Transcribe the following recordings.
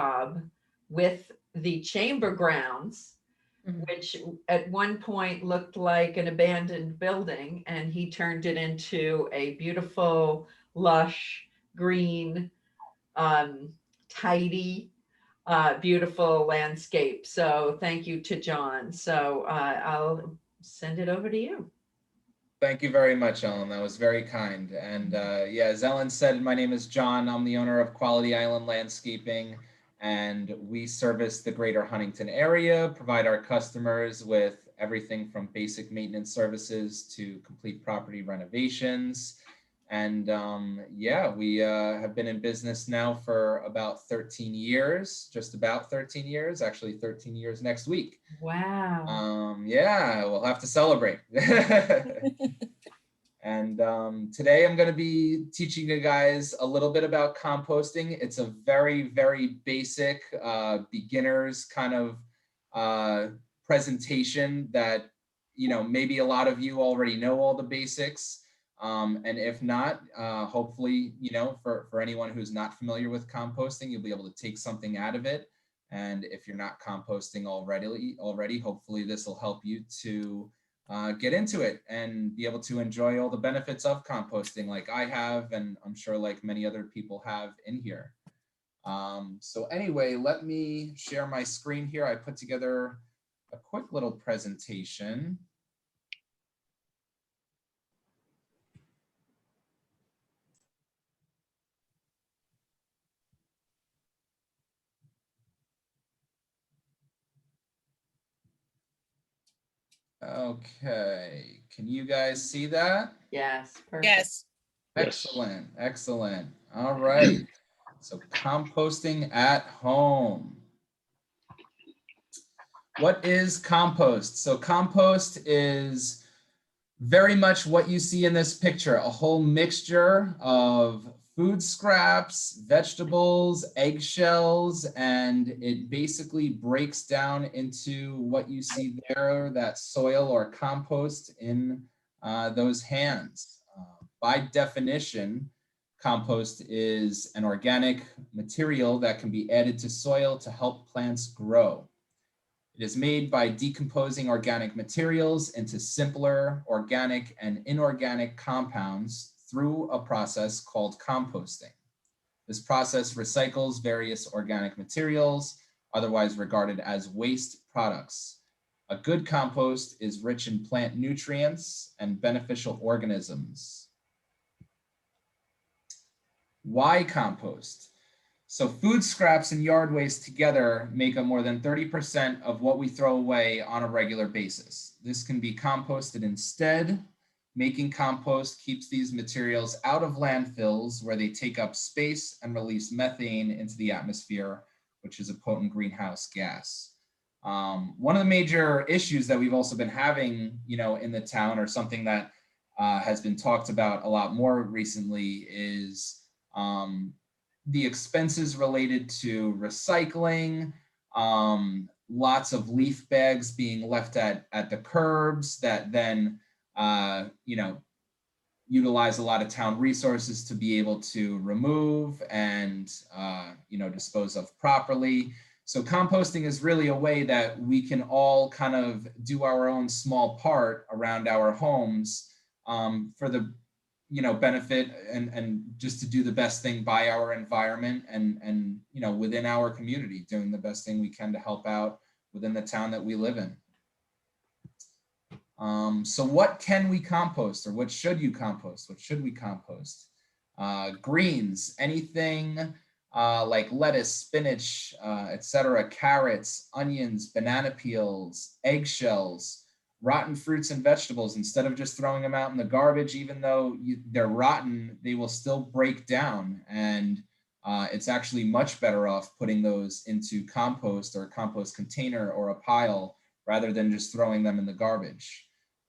job with the chamber grounds, Mhm. which at one point looked like an abandoned building, and he turned it into a beautiful, lush, green, um, tidy, beautiful landscape. So thank you to John. So I'll send it over to you. Thank you very much, Ellen. That was very kind. And yeah, as Ellen said, my name is John. I'm the owner of Quality Island Landscaping, and we service the greater Huntington area, provide our customers with everything from basic maintenance services to complete property renovations. And yeah, we have been in business now for about 13 years, just about 13 years, actually 13 years next week. Wow. Yeah, we'll have to celebrate. And today I'm going to be teaching you guys a little bit about composting. It's a very, very basic beginners kind of presentation that, you know, maybe a lot of you already know all the basics. And if not, hopefully, you know, for anyone who's not familiar with composting, you'll be able to take something out of it. And if you're not composting already, hopefully this will help you to get into it and be able to enjoy all the benefits of composting like I have, and I'm sure like many other people have in here. So anyway, let me share my screen here. I put together a quick little presentation. Okay, can you guys see that? Yes, perfect. Yes. Yes. Excellent, excellent. All right, so composting at home. What is compost? So compost is very much what you see in this picture, a whole mixture of food scraps, vegetables, eggshells, and it basically breaks down into what you see there, that soil or compost in those hands. By definition, compost is an organic material that can be added to soil to help plants grow. It is made by decomposing organic materials into simpler organic and inorganic compounds through a process called composting. This process recycles various organic materials, otherwise regarded as waste products. A good compost is rich in plant nutrients and beneficial organisms. Why compost? So food scraps and yard waste together make up more than 30% of what we throw away on a regular basis. This can be composted instead. Making compost keeps these materials out of landfills where they take up space and release methane into the atmosphere, which is a potent greenhouse gas. One of the major issues that we've also been having, you know, in the town, or something that has been talked about a lot more recently, is the expenses related to recycling, lots of leaf bags being left at the curbs that then, you know, utilize a lot of town resources to be able to remove and, you know, dispose of properly. So composting is really a way that we can all kind of do our own small part around our homes for the, you know, benefit and just to do the best thing by our environment and you know, within our community, doing the best thing we can to help out within the town that we live in. So what can we compost, or what should you compost? What should we compost? Greens, anything like lettuce, spinach, etc., carrots, onions, banana peels, eggshells, rotten fruits and vegetables. Instead of just throwing them out in the garbage, even though they're rotten, they will still break down. And it's actually much better off putting those into compost or a compost container or a pile rather than just throwing them in the garbage.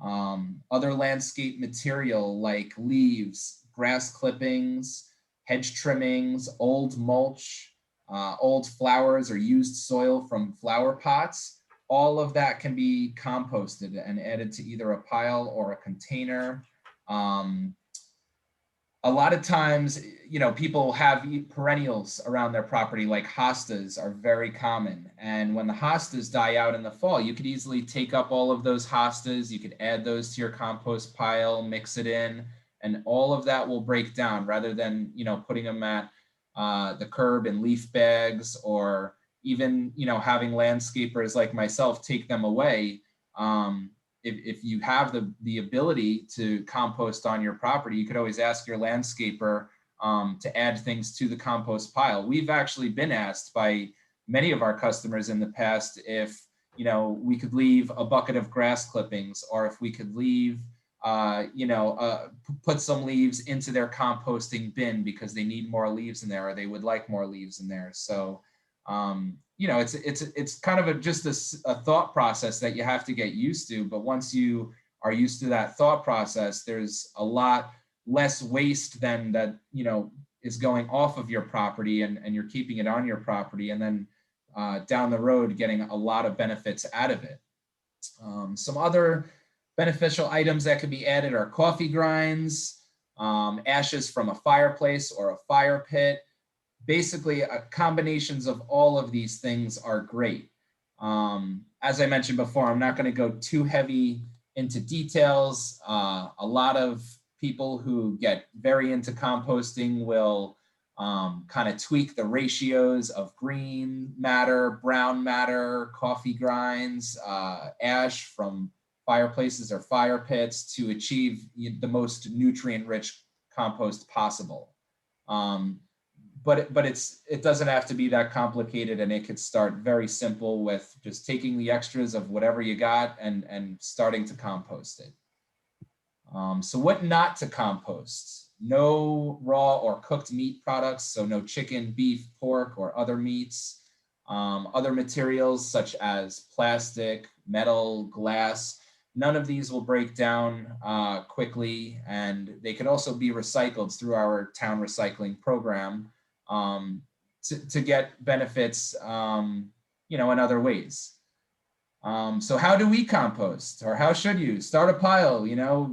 Other landscape material like leaves, grass clippings, hedge trimmings, old mulch, old flowers or used soil from flower pots, all of that can be composted and added to either a pile or a container. A lot of times, people have perennials around their property, like hostas are very common. And when the hostas die out in the fall, you could easily take up all of those hostas. You could add those to your compost pile, mix it in, and all of that will break down rather than, putting them at the curb in leaf bags, or even, having landscapers like myself take them away. If you have the ability to compost on your property, you could always ask your landscaper to add things to the compost pile. We've actually been asked by many of our customers in the past if we could leave a bucket of grass clippings, or if we could leave put some leaves into their composting bin because they need more leaves in there, or they would like more leaves in there. So it's kind of just a thought process that you have to get used to. But once you are used to that thought process, there's a lot less waste than that, is going off of your property, and you're keeping it on your property, and then down the road getting a lot of benefits out of it. Some other beneficial items that could be added are coffee grinds, ashes from a fireplace or a fire pit. Basically, combinations of all of these things are great. As I mentioned before, I'm not going to go too heavy into details. A lot of people who get very into composting will kind of tweak the ratios of green matter, brown matter, coffee grinds, ash from fireplaces or fire pits to achieve the most nutrient-rich compost possible. But it doesn't have to be that complicated, and it could start very simple with just taking the extras of whatever you got and starting to compost it. So what not to compost? No raw or cooked meat products, so no chicken, beef, pork, or other meats. Other materials such as plastic, metal, glass, none of these will break down quickly, and they can also be recycled through our town recycling program to get benefits, in other ways. So how do we compost, or how should you? Start a pile,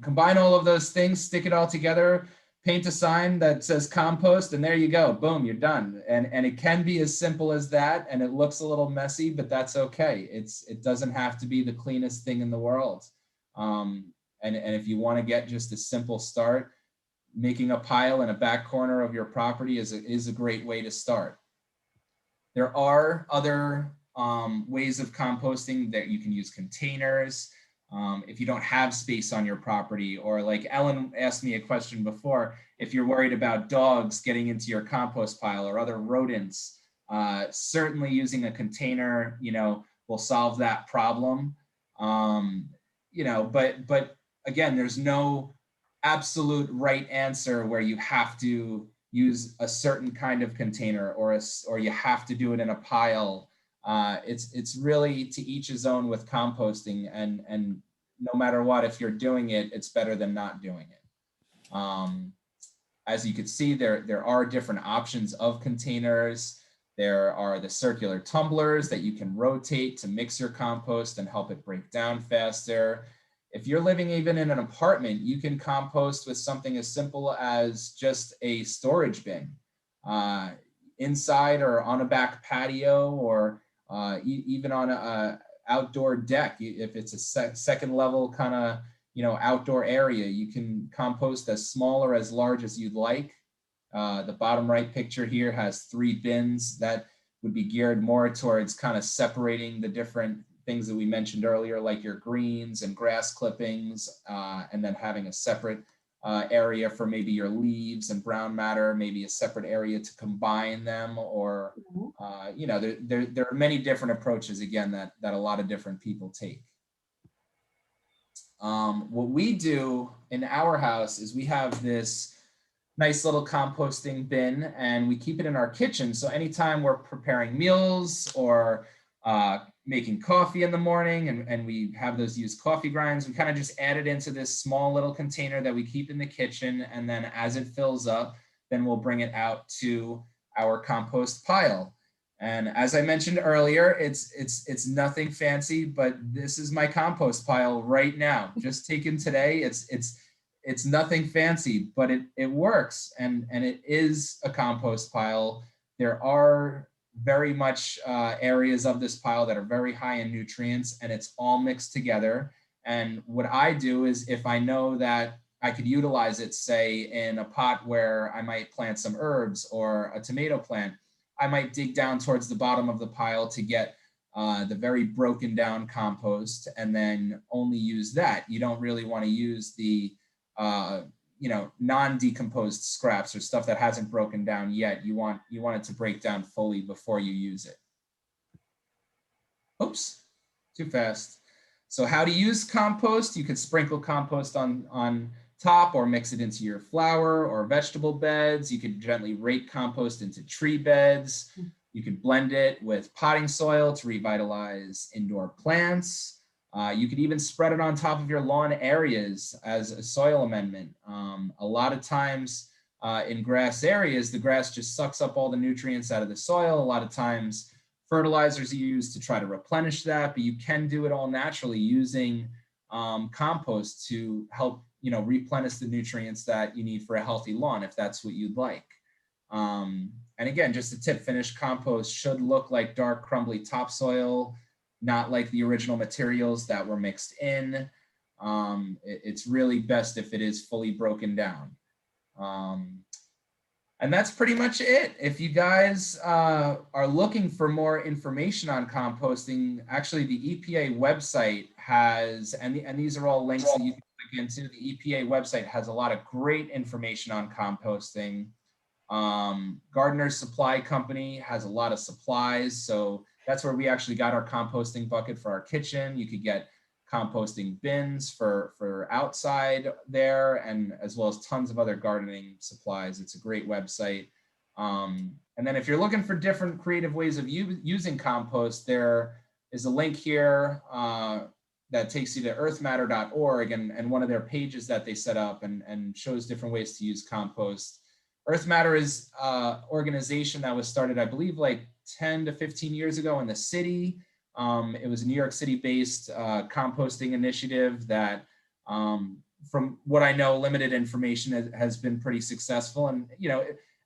combine all of those things, stick it all together, paint a sign that says compost, and there you go. Boom, you're done. And it can be as simple as that, and it looks a little messy, but that's okay. It doesn't have to be the cleanest thing in the world. And if you want to get just a simple start, making a pile in a back corner of your property is a great way to start. There are other ways of composting that you can use containers. If you don't have space on your property, or like Ellen asked me a question before, if you're worried about dogs getting into your compost pile or other rodents, certainly using a container, will solve that problem. But again, there's no absolute right answer where you have to use a certain kind of container, or you have to do it in a pile. It's really to each his own with composting, and no matter what, if you're doing it, it's better than not doing it. As you can see, there are different options of containers. There are the circular tumblers that you can rotate to mix your compost and help it break down faster. If you're living even in an apartment, you can compost with something as simple as just a storage bin, inside or on a back patio, or even on a outdoor deck. If it's a second level kind of outdoor area, you can compost as small or as large as you'd like. The bottom right picture here has 3 bins that would be geared more towards kind of separating the different things that we mentioned earlier, like your greens and grass clippings, and then having a separate area for maybe your leaves and brown matter, maybe a separate area to combine them, or there are many different approaches, again, that a lot of different people take. What we do in our house is we have this nice little composting bin, and we keep it in our kitchen. So anytime we're preparing meals or making coffee in the morning, and we have those used coffee grinds, we kind of just add it into this small little container that we keep in the kitchen. And then as it fills up, then we'll bring it out to our compost pile. And as I mentioned earlier, it's nothing fancy, but this is my compost pile right now, just taken today. it's nothing fancy, but it works, and it is a compost pile. There are very much areas of this pile that are very high in nutrients, and it's all mixed together. And what I do is, if I know that I could utilize it, say in a pot where I might plant some herbs or a tomato plant, I might dig down towards the bottom of the pile to get the very broken down compost, and then only use that. You don't really want to use the non-decomposed scraps or stuff that hasn't broken down yet. You want it to break down fully before you use it. Oops, too fast. So how to use compost? You could sprinkle compost on top, or mix it into your flower or vegetable beds. You could gently rake compost into tree beds. You could blend it with potting soil to revitalize indoor plants. You could even spread it on top of your lawn areas as a soil amendment. A lot of times in grass areas, the grass just sucks up all the nutrients out of the soil. A lot of times fertilizers are used to try to replenish that, but you can do it all naturally using compost to help replenish the nutrients that you need for a healthy lawn, if that's what you'd like. And again, just a tip, finished compost should look like dark, crumbly topsoil, not like the original materials that were mixed in. It's really best if it is fully broken down. And that's pretty much it. If you guys are looking for more information on composting, actually the EPA website has, and these are all links that you can click into, the EPA website has a lot of great information on composting. Gardener's Supply Company has a lot of supplies. So that's where we actually got our composting bucket for our kitchen. You could get composting bins for outside there, and as well as tons of other gardening supplies. It's a great website. And then if you're looking for different creative ways of using compost, there is a link here that takes you to earthmatter.org, and one of their pages that they set up and shows different ways to use compost. Earth Matter is an organization that was started, I believe, like 10 to 15 years ago in the city. It was a New York City-based composting initiative that, from what I know, limited information, has been pretty successful. And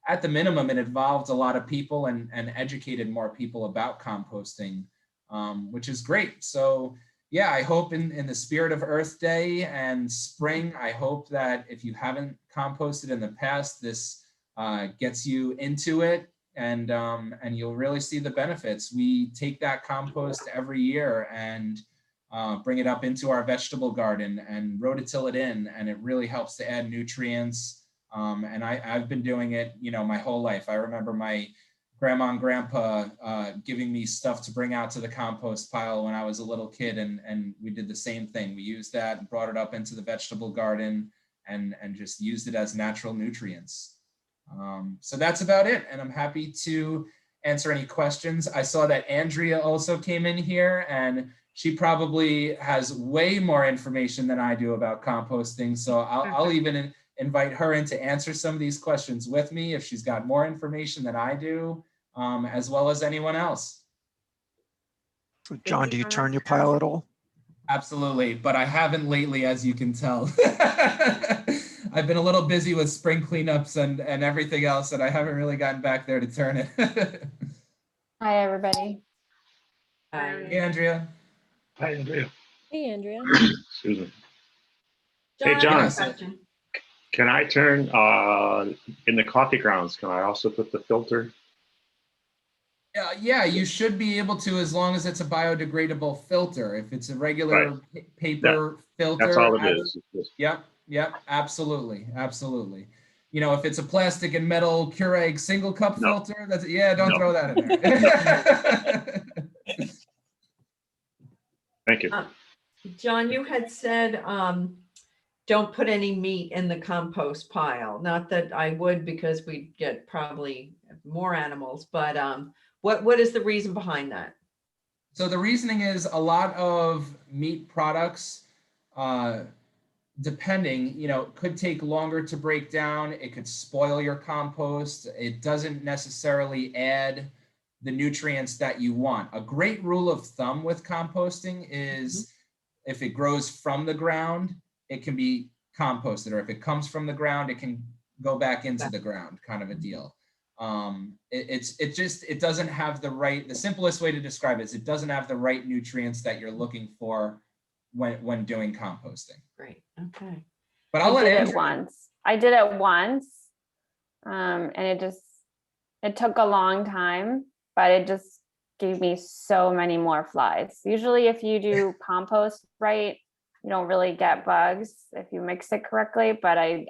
at the minimum, it involved a lot of people and educated more people about composting, which is great. So yeah, I hope in the spirit of Earth Day and spring, I hope that if you haven't composted in the past, this gets you into it, and you'll really see the benefits. We take that compost every year and bring it up into our vegetable garden and rototill it in, and it really helps to add nutrients. And I've been doing it, my whole life. I remember my grandma and grandpa giving me stuff to bring out to the compost pile when I was a little kid, and we did the same thing. We used that and brought it up into the vegetable garden and just used it as natural nutrients. So that's about it, and I'm happy to answer any questions. I saw that Andrea also came in here, and she probably has way more information than I do about composting, so I'll even invite her in to answer some of these questions with me if she's got more information than I do, as well as anyone else. So John, do you turn your pile at all? Absolutely, but I haven't lately, as you can tell. I've been a little busy with spring cleanups and everything else, and I haven't really gotten back there to turn it. Hi, everybody. Hey, Andrea. Hi, Andrea. Hey, Andrea. Excuse me. John, Hey, John. I have a question. Can I turn in the coffee grounds? Can I also put the filter? Yeah, you should be able to, as long as it's a biodegradable filter. If it's a regular paper filter, That's all it is. Yep, absolutely. If it's a plastic and metal Keurig single cup filter, don't throw that in there. Thank you. John, you had said don't put any meat in the compost pile. Not that I would, because we'd get probably more animals, but what is the reason behind that? So the reasoning is a lot of meat products, depending, could take longer to break down. It could spoil your compost. It doesn't necessarily add the nutrients that you want. A great rule of thumb with composting is if it grows from the ground, it can be composted, or if it comes from the ground, it can go back into the ground, kind of a deal. It doesn't have the simplest way to describe it is it doesn't have the right nutrients that you're looking for when doing composting. Great. Okay. But I'll let I did Andrew. it once. I did it once. And it took a long time, but it just gave me so many more flies. Usually if you do compost right, you don't really get bugs if you mix it correctly. But I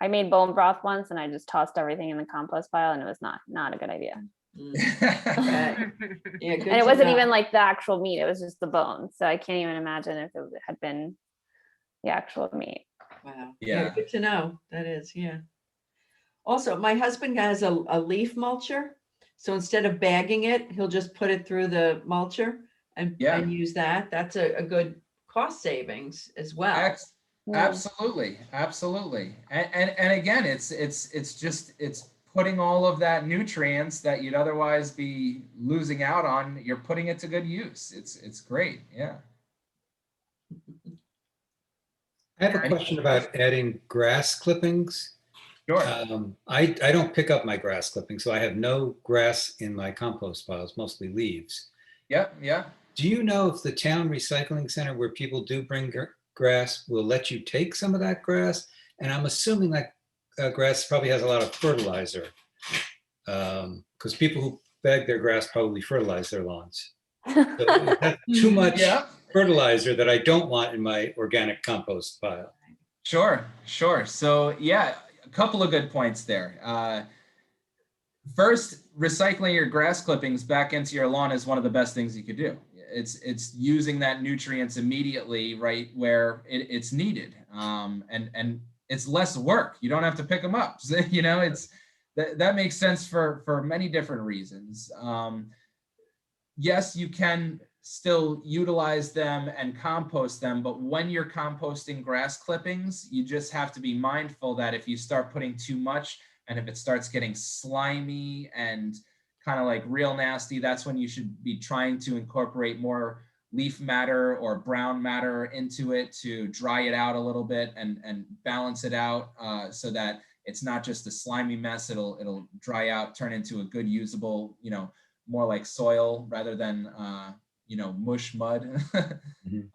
made bone broth once and I just tossed everything in the compost pile and it was not a good idea. Okay. Yeah, good And it to wasn't know. even like the actual meat, it was just the bones. So I can't even imagine if it had been the actual meat. Wow. Yeah. Good to know. That is, yeah. Also, my husband has a leaf mulcher. So instead of bagging it, he'll just put it through the mulcher and use that. That's a good cost savings as well. Absolutely. And again, it's putting all of that nutrients that you'd otherwise be losing out on. You're putting it to good use. It's great. Yeah. I have a question about adding grass clippings. Sure. I don't pick up my grass clippings, so I have no grass in my compost piles, mostly leaves. Yeah. Do you know if the town recycling center where people do bring grass will let you take some of that grass? And I'm assuming that grass probably has a lot of fertilizer, because people who bag their grass probably fertilize their lawns. So is that too much fertilizer that I don't want in my organic compost pile? Sure. So yeah, a couple of good points there. First, recycling your grass clippings back into your lawn is one of the best things you could do. It's using that nutrients immediately right where it's needed, and it's less work. You don't have to pick them up. So, that makes sense for many different reasons. Yes, you can still utilize them and compost them, but when you're composting grass clippings, you just have to be mindful that if you start putting too much and if it starts getting slimy and kind of like real nasty, that's when you should be trying to incorporate more leaf matter or brown matter into it to dry it out a little bit and balance it out, so that it's not just a slimy mess. It'll dry out, turn into a good usable, more like soil rather than mush mud.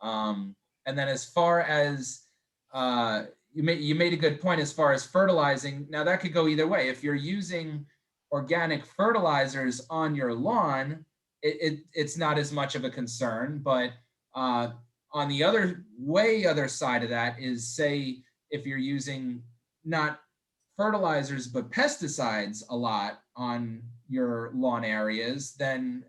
And then as far as you made a good point as far as fertilizing. Now that could go either way. If you're using organic fertilizers on your lawn, it's not as much of a concern. But on the other side of that is, say, if you're using not fertilizers but pesticides a lot on your lawn areas, then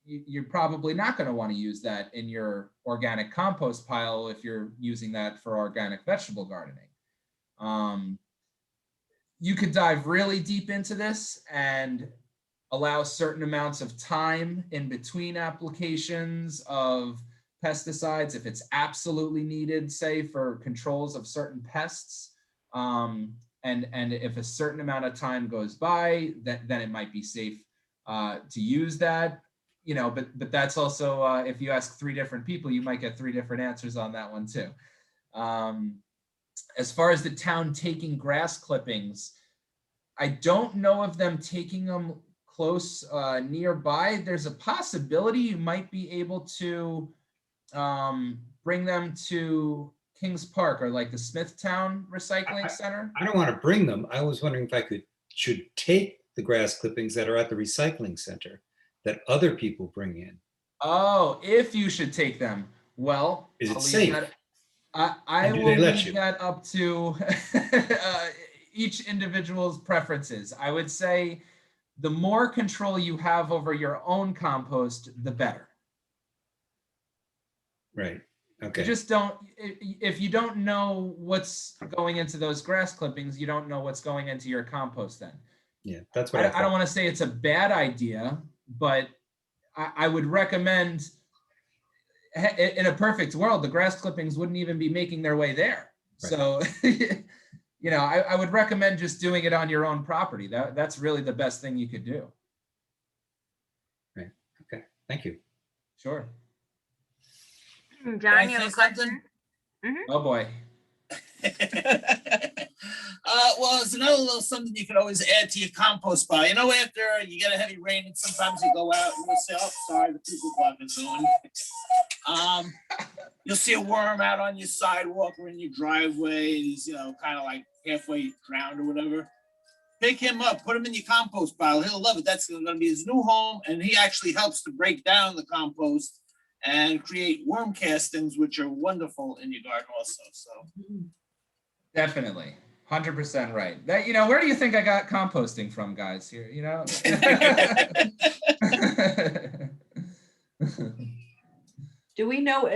you're probably not going to want to use that in your organic compost pile if you're using that for organic vegetable gardening. You could dive really deep into this and allow certain amounts of time in between applications of pesticides if it's absolutely needed, say for controls of certain pests. And if a certain amount of time goes by, then it might be safe to use that. But that's also, if you ask 3 different people, you might get 3 different answers on that one too. As far as the town taking grass clippings, I don't know of them taking them close nearby. There's a possibility you might be able to bring them to Kings Park or like the Smithtown Recycling Center. I don't want to bring them. I was wondering if I should take the grass clippings that are at the recycling center that other people bring in. Oh, if you should take them. Well, is it safe? I will leave that up to each individual's preferences. I would say the more control you have over your own compost, the better. Right. Okay. You just don't, if you don't know what's going into those grass clippings, you don't know what's going into your compost then. Yeah, that's what I don't want to say it's a bad idea, but I would recommend, in a perfect world, the grass clippings wouldn't even be making their way there. Right. So, I would recommend just doing it on your own property. That's really the best thing you could do. Right. Okay. Thank you. Sure. John, you have a question? Oh boy. Well, it's another little something you can always add to your compost pile. You know, after you get a heavy rain, and sometimes you go out and you'll say, "Oh, sorry, the people block is going." You'll see a worm out on your sidewalk or in your driveway, and he's, kind of like halfway drowned or whatever. Pick him up, put him in your compost pile. He'll love it. That's going to be his new home, and he actually helps to break down the compost and create worm castings, which are wonderful in your garden also. So Definitely. 100% right. That, where do you think I got composting from, guys? Here, Do we know